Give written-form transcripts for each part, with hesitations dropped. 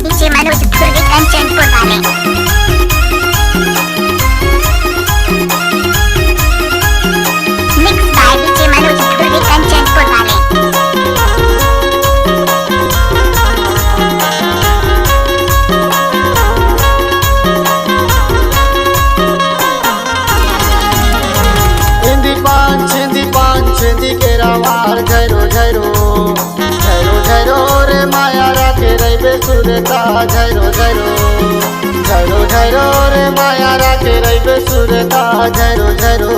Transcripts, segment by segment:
DJ Manoj Dhurve Kanchanpur वाले Mixed by DJ Manoj Dhurve Kanchanpur वाले छिंदी के रवार झरो झरो झरो झरो रे माया राखे रैबे सुरता झरो झरो झरो झरो रे माया राखे रैबे सुरता झरो झरो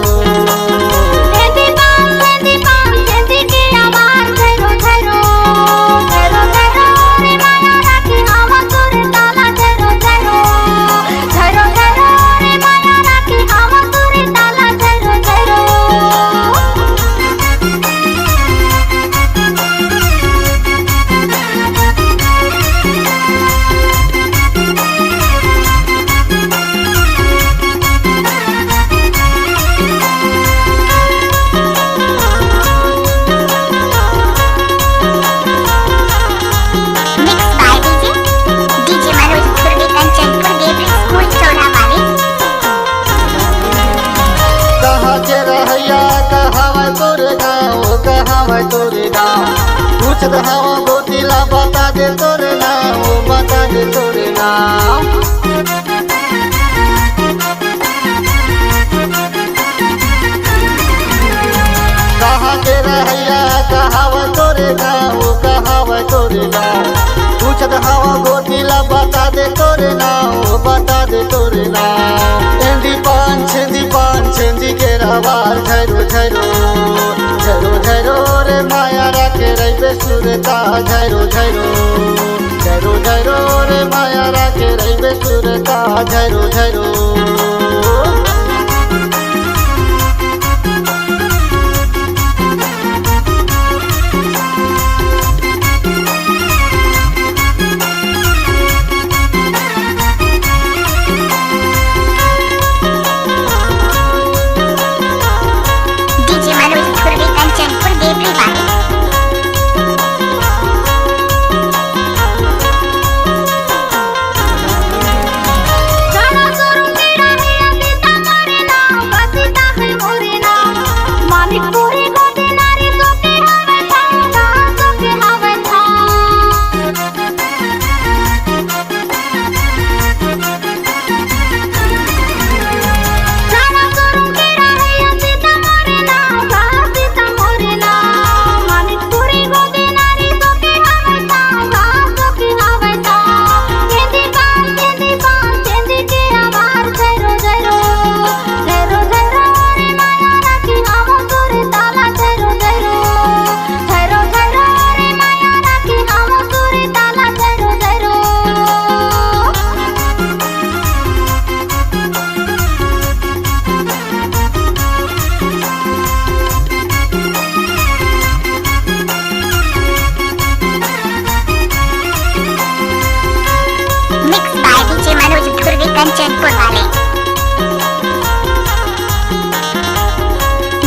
तोरे नाम पूछत हवा गोतिला बता दे तोरे नाम बता दे तोरे नाम कहाँ के रहैया कहावा तोरे नाम कहावा तोरे नाम पूछत हवा गोतिला बता दे तोरे नाम बता दे तोरे नाम एंदी पान छेंदी के रवार झरो झरो झरो झरो रे माया राखे रैबे सुरता झरो झरो झरो झरो रे माया राखे रैबे सुरता झरो झरो Kanchanpur वाले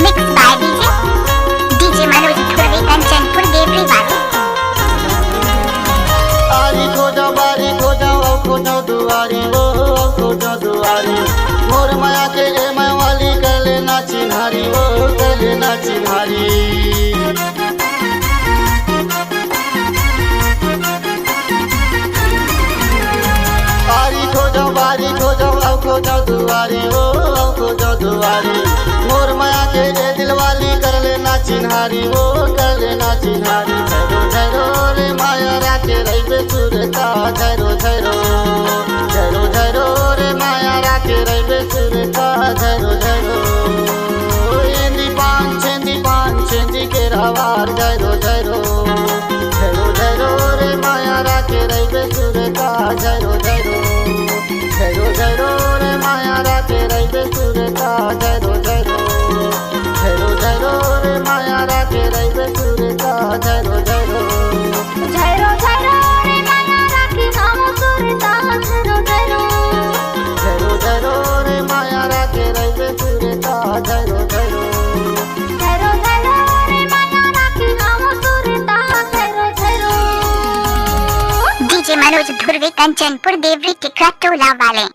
Mixed by DJ Manoj Dhurve Kanchanpur Gevri वाले आरी खोजा बारी खोजा ओ खोजा दुआरी ओ खोजा दुआरी मोर माया के ए मैं वाली कर लेना चिन्हारी ओ कर लेना चिन्हारी खोजा दुआरी ओ खोजा दुआरी मोर माया के दिल वाली कर लेना चिन्हारी ओ कर लेना चिन्हारी झरो झरो रे माया राखे रैबे सुरता झरो झरो झरो झरो रे माया राखे रैबे सुरता झरो झरो एंदी पान छेंदी के रवार झरो झरो झरो झरो रे माया राखे रैबे सुरता झरो झरो झरो झरो रे माया राखे रैबे सुरता झरो झरो झरो झरो रे माया राखे रैबे सुरता झरो झरो झरो झरो रे माया राखे हम सुरता झरो झरो झरो झरो रे माया राखे रैबे सुरता झरो झरो झरो झरो रे माया राखे हम सुरता झरो झरो DJ मनोज धुर्वे कंचनपुर देवरी टिकरा टोला वाले।